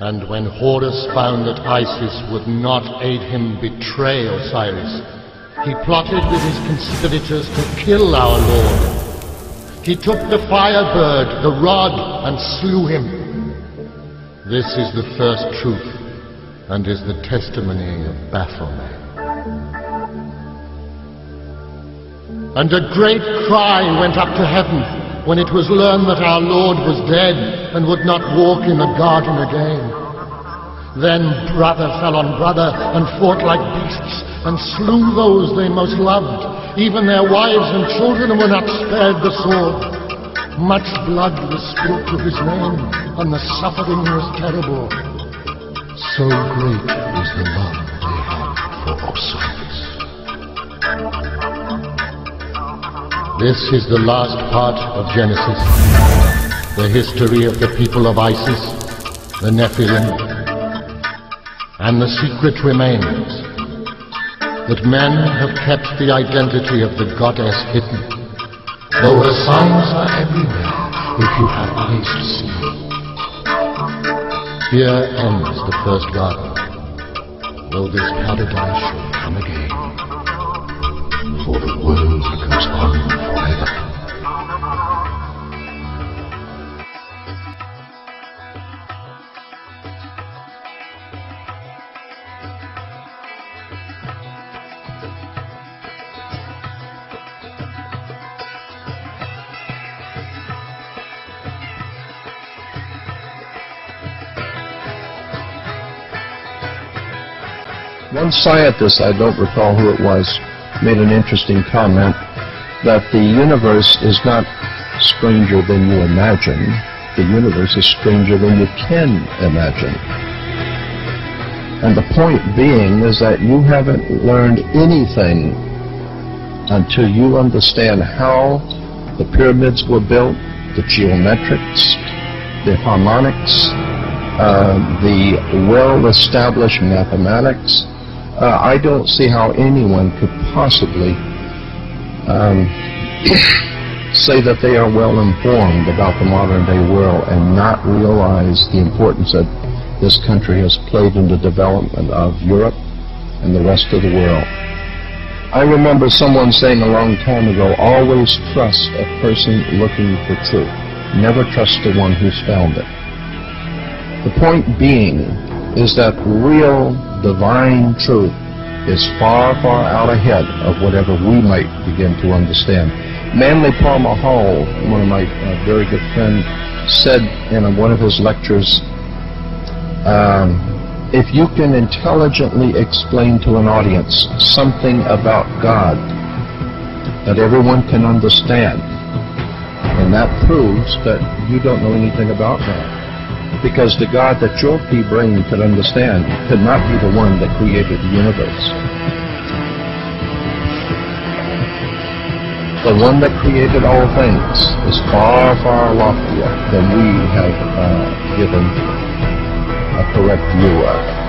And when Horus found that Isis would not aid him betray Osiris, he plotted with his conspirators to kill our Lord. He took the firebird, the rod, and slew him. This is the first truth, and is the testimony of Baphomet. And a great cry went up to heaven when it was learned that our Lord was dead and would not walk in the garden again. Then brother fell on brother and fought like beasts and slew those they most loved. Even their wives and children were not spared the sword. Much blood was spilt to his name, and the suffering was terrible. So great was the love they had for Osiris. This is the last part of Genesis, the history of the people of Isis, the Nephilim, and the secret remains that men have kept the identity of the goddess hidden, though her signs are everywhere if you have eyes to see. Here ends the first garden, though this paradise shall come again, for the world goes on forever. One scientist, I don't recall who it was, made an interesting comment that the universe is not stranger than you imagine. The universe is stranger than you can imagine. And the point being is that you haven't learned anything until you understand how the pyramids were built, the geometrics, the harmonics, the well-established mathematics. I don't see how anyone could possibly say that they are well informed about the modern day world and not realize the importance that this country has played in the development of Europe and the rest of the world. I remember someone saying a long time ago, always trust a person looking for truth. Never trust the one who's found it. The point being is that real divine truth is far, far out ahead of whatever we might begin to understand. Manly Palmer Hall, one of my very good friends, said in one of his lectures, if you can intelligently explain to an audience something about God that everyone can understand, and that proves that you don't know anything about God. Because the God that your pea brain could understand could not be the one that created the universe. The one that created all things is far, far loftier than we have given a correct view of.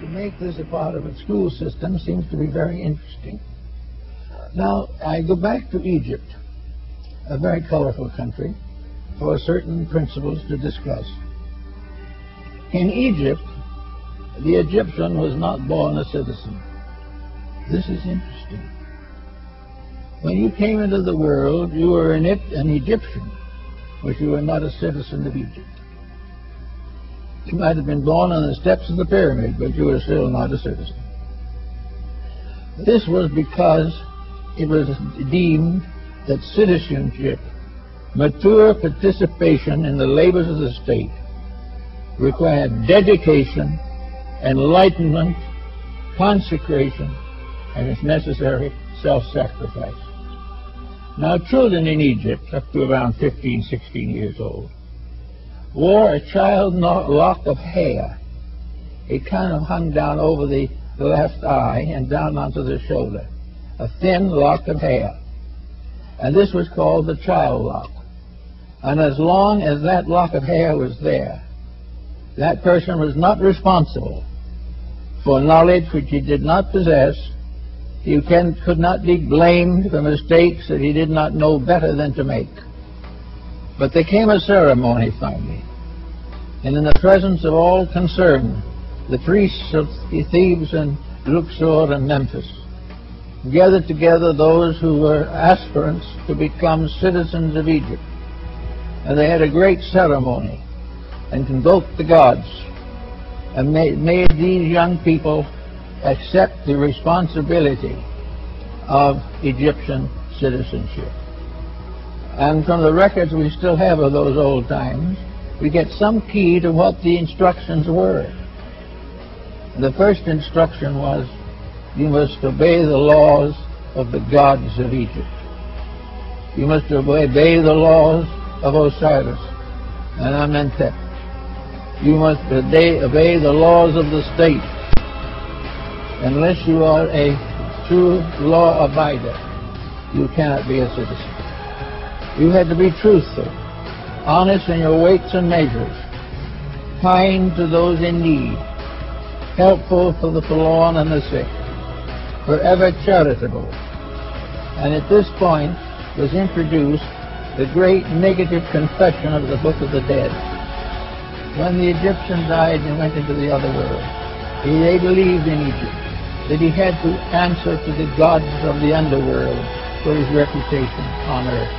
make this a part of a school system seems to be very interesting. Now, I go back to Egypt, a very colorful country, for certain principles to discuss. In Egypt, the Egyptian was not born a citizen. This is interesting. When you came into the world, you were an Egyptian, but you were not a citizen of Egypt. You might have been born on the steps of the pyramid, but you were still not a citizen. This was because it was deemed that citizenship, mature participation in the labors of the state, required dedication, enlightenment, consecration, and, if necessary, self-sacrifice. Now, children in Egypt, up to around 15, 16 years old, wore a child lock of hair. It kind of hung down over the left eye and down onto the shoulder, a thin lock of hair. And this was called the child lock. And as long as that lock of hair was there, that person was not responsible for knowledge which he did not possess. He could not be blamed for mistakes that he did not know better than to make. But there came a ceremony finally, and in the presence of all concerned, the priests of Thebes and Luxor and Memphis gathered together those who were aspirants to become citizens of Egypt. And they had a great ceremony and invoked the gods and made these young people accept the responsibility of Egyptian citizenship. And from the records we still have of those old times, we get some key to what the instructions were. The first instruction was, you must obey the laws of the gods of Egypt. You must obey the laws of Osiris and Amenhotep. You must obey the laws of the state. Unless you are a true law abider, you cannot be a citizen. You had to be truthful, honest in your weights and measures, kind to those in need, helpful for the forlorn and the sick, forever charitable. And at this point was introduced the great negative confession of the Book of the Dead. When the Egyptian died and went into the other world, they believed in Egypt that he had to answer to the gods of the underworld for his reputation on earth.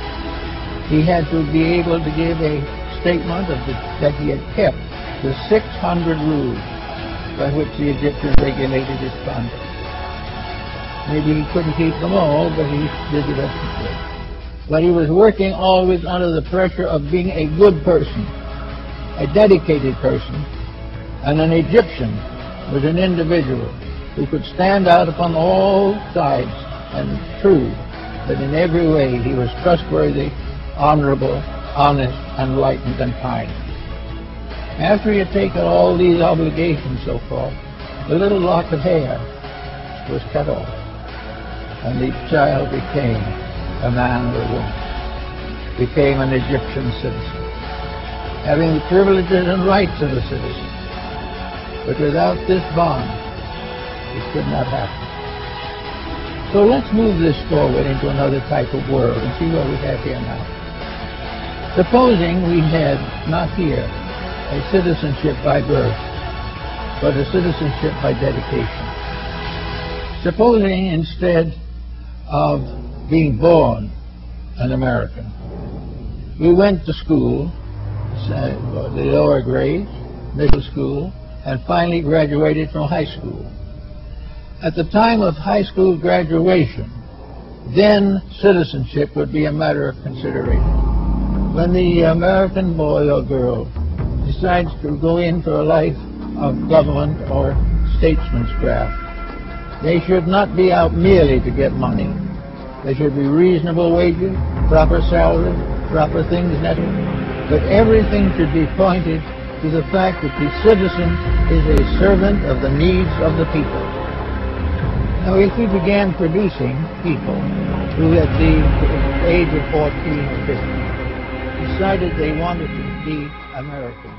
He had to be able to give a statement that he had kept the 600 rules by which the Egyptians regulated his conduct. Maybe he couldn't keep them all, but he did the best he could. But he was working always under the pressure of being a good person, a dedicated person, and an Egyptian was an individual who could stand out upon all sides and prove that in every way he was trustworthy, honorable, honest, enlightened, and kind. After he had taken all these obligations so far, the little lock of hair was cut off, and the child became a man or a woman, became an Egyptian citizen, having the privileges and rights of a citizen. But without this bond, it could not happen. So let's move this forward into another type of world and see what we have here now. Supposing we had not here a citizenship by birth, but a citizenship by dedication. Supposing instead of being born an American, we went to school, the lower grades, middle school, and finally graduated from high school. At the time of high school graduation, then citizenship would be a matter of consideration. When the American boy or girl decides to go in for a life of government or statesmancraft, they should not be out merely to get money. There should be reasonable wages, proper salary, proper things necessary. But everything should be pointed to the fact that the citizen is a servant of the needs of the people. Now, if we began producing people who at the age of 14 or 15 decided they wanted to be Americans,